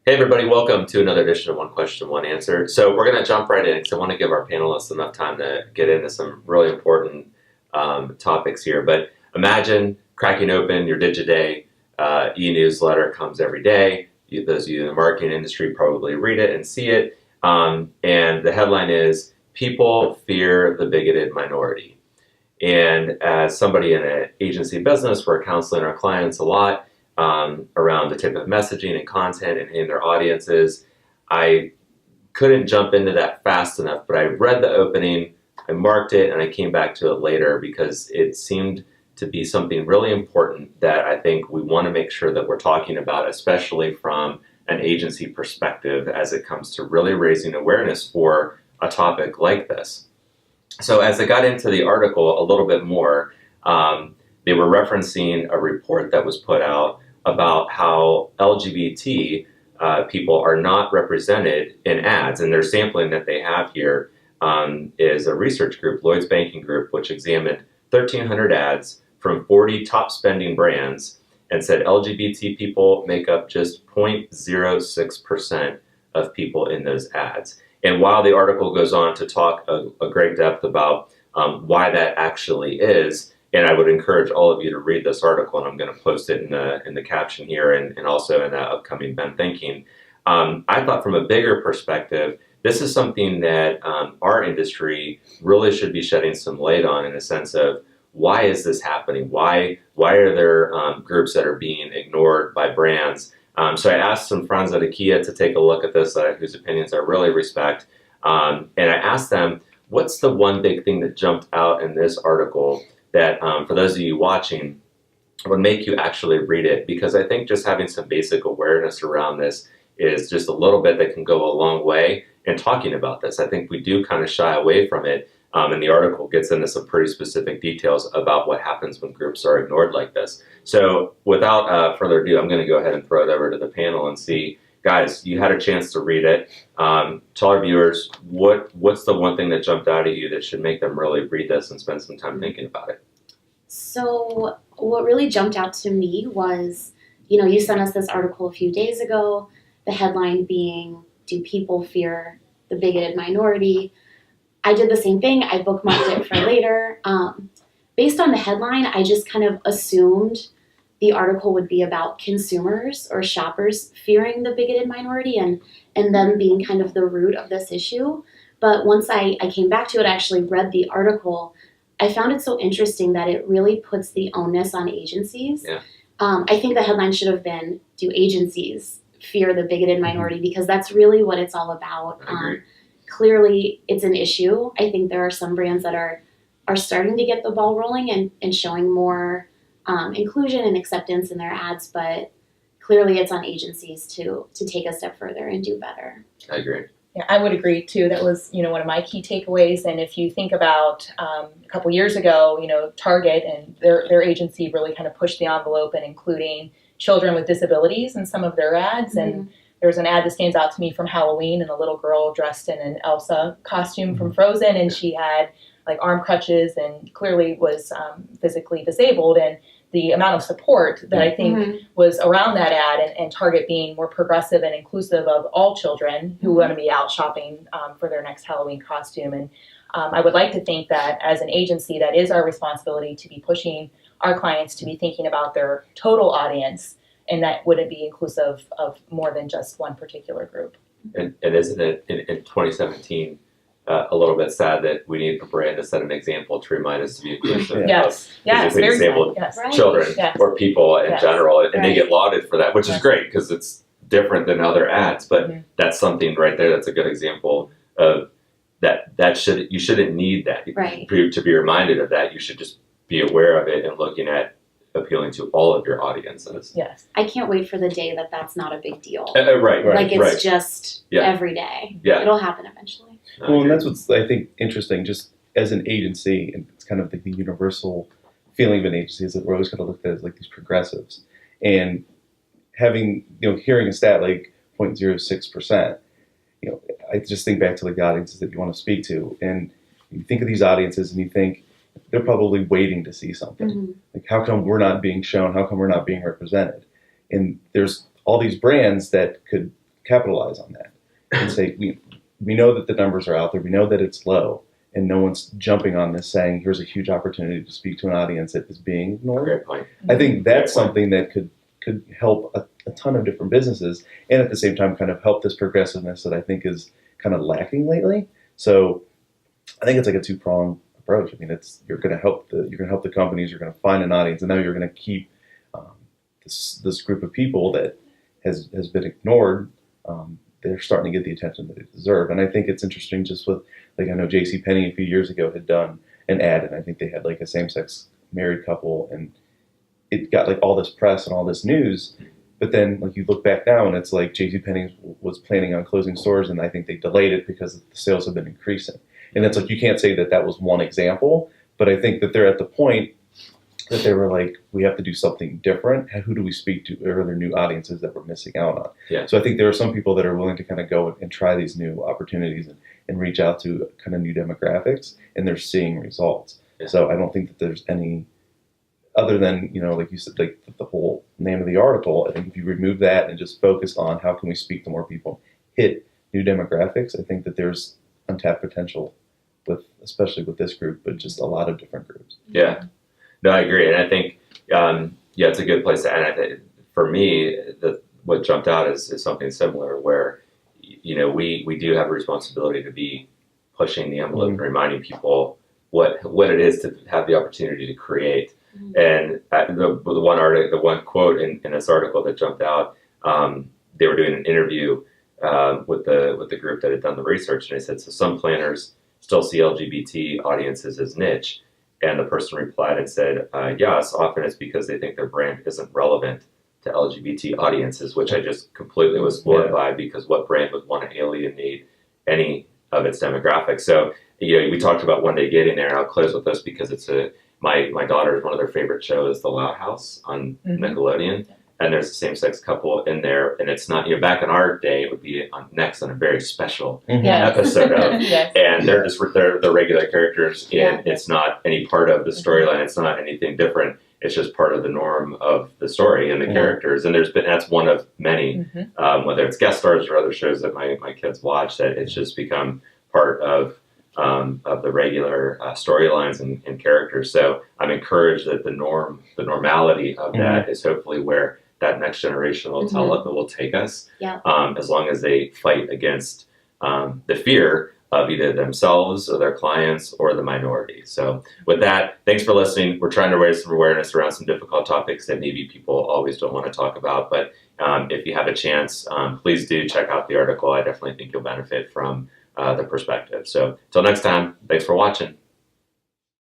Hey everybody, welcome to another edition of One Question, One Answer. So we're going to jump right in because I want to give our panelists enough time to get into some really important topics here. But imagine cracking open your Digiday e-newsletter. Comes every day. Those of you in the marketing industry probably read it and see it. And the headline is, "People Fear the Bigoted Minority." And as somebody in an agency business, we're counseling our clients a lot around the type of messaging and content and in their audiences. I couldn't jump into that fast enough, but I read the opening, I marked it, and I came back to it later because it seemed to be something really important that I think we want to make sure that we're talking about, especially from an agency perspective as it comes to really raising awareness for a topic like this. So as I got into the article a little bit more, they were referencing a report that was put out about how LGBT people are not represented in ads. And their sampling that they have here is a research group, Lloyd's Banking Group, which examined 1,300 ads from 40 top spending brands and said LGBT people make up just 0.06% of people in those ads. And while the article goes on to talk a great depth about why that actually is, and I would encourage all of you to read this article, and I'm going to post it in the caption here and also in the upcoming Ben Thinking. I thought from a bigger perspective, this is something that our industry really should be shedding some light on, in a sense of why is this happening? Why are there groups that are being ignored by brands? So I asked some friends at IKEA to take a look at this, whose opinions I really respect, and I asked them, what's the one big thing that jumped out in this article that for those of you watching would make you actually read it? Because I think just having some basic awareness around this is just a little bit that can go a long way in talking about this. I think we do kind of shy away from it, and the article gets into some pretty specific details about what happens when groups are ignored like this. So without further ado, I'm going to go ahead and throw it over to the panel and see, guys, you had a chance to read it. Tell our viewers, what's the one thing that jumped out at you that should make them really read this and spend some time thinking about it? So what really jumped out to me was, you sent us this article a few days ago, the headline being, "Do People Fear the Bigoted Minority?" I did the same thing. I bookmarked it for later. Based on the headline, I just kind of assumed the article would be about consumers or shoppers fearing the bigoted minority and them being kind of the root of this issue. But once I came back to it, I actually read the article. I found it so interesting that it really puts the onus on agencies. Yeah. I think the headline should have been, "Do agencies fear the bigoted minority?" Because that's really what it's all about. Clearly, it's an issue. I think there are some brands that are starting to get the ball rolling and showing more inclusion and acceptance in their ads, but clearly it's on agencies to take a step further and do better. I agree. Yeah, I would agree too. That was, one of my key takeaways. And if you think about a couple years ago, Target and their agency really kind of pushed the envelope in including children with disabilities in some of their ads. Mm-hmm. And there's an ad that stands out to me from Halloween, and a little girl dressed in an Elsa costume from Frozen, and she had like arm crutches and clearly was physically disabled. And the amount of support that I think was around that ad, and Target being more progressive and inclusive of all children who want to be out shopping for their next Halloween costume. And I would like to think that as an agency, that is our responsibility to be pushing our clients to be thinking about their total audience, and that wouldn't be inclusive of more than just one particular group. And isn't it in 2017 a little bit sad that we need a brand to set an example to remind us to be inclusive Yes, of physically very disabled sad. Yes. children Yes. or people in Yes. general, and they Right. get lauded for that, which is great because it's different than other ads. But that's something right there. That's a good example of that. You shouldn't need that Right. to be reminded of that. You should just be aware of it and looking at appealing to all of your audiences. Yes. I can't wait for the day that that's not a big deal. Right. Like it's right. just Yeah. every day. Yeah. It'll happen eventually. Well, and that's what's, I think, interesting, just as an agency, and it's kind of the universal feeling of an agency is that we're always going to look at it as like these progressives. And having, hearing a stat like 0.06%, I just think back to like the audiences that you want to speak to. And you think of these audiences and you think they're probably waiting to see something. Mm-hmm. Like, how come we're not being shown? How come we're not being represented? And there's all these brands that could capitalize on that and say, we know that the numbers are out there, we know that it's low, and no one's jumping on this saying, here's a huge opportunity to speak to an audience that is being ignored. Great point. I think that's something that could help a ton of different businesses, and at the same time kind of help this progressiveness that I think is kind of lacking lately. So I think it's like a two-pronged approach. I mean, you're going to help the companies, you're going to find an audience, and now you're going to keep this group of people that has been ignored. They're starting to get the attention that they deserve. And I think it's interesting just with, like, I know JCPenney a few years ago had done an ad, and I think they had like a same-sex married couple, and it got like all this press and all this news. But then, like, you look back now and it's like JCPenney was planning on closing stores, and I think they delayed it because the sales have been increasing. And it's like, you can't say that that was one example, but I think that they're at the point that they were like, we have to do something different. Who do we speak to? Are there new audiences that we're missing out on? Yeah. So I think there are some people that are willing to kind of go and try these new opportunities and reach out to kind of new demographics, and they're seeing results. Yeah. So I don't think that there's any, other than, like you said, like the whole name of the article, I think if you remove that and just focus on how can we speak to more people, hit new demographics, I think that there's untapped potential especially with this group, but just a lot of different groups. Yeah. No, I agree. And I think, it's a good place to end. I think for me, what jumped out is something similar where, we do have a responsibility to be pushing the envelope and reminding people what it is to have the opportunity to create. And the one quote in this article that jumped out, they were doing an interview with the group that had done the research, and they said, so some planners still see LGBT audiences as niche. And the person replied and said, yes, often it's because they think their brand isn't relevant to LGBT audiences, which I just completely was floored by, because what brand would want to alienate any of its demographics? So, we talked about One Day getting there, and I'll close with this because it's my daughter's one of their favorite shows, The Loud House on Nickelodeon. And there's a same-sex couple in there, and it's not, back in our day, it would be next on a very special episode of, and they're regular characters, and it's not any part of the storyline, it's not anything different, it's just part of the norm of the story and the characters, and that's one of many, whether it's guest stars or other shows that my kids watch, that it's just become part of the regular storylines and characters. So I'm encouraged that the normality of that is hopefully where that next generation will take us, as long as they fight against the fear of either themselves or their clients or the minority. So with that, thanks for listening. We're trying to raise some awareness around some difficult topics that maybe people always don't want to talk about. But if you have a chance, please do check out the article. I definitely think you'll benefit from the perspective. So until next time, thanks for watching.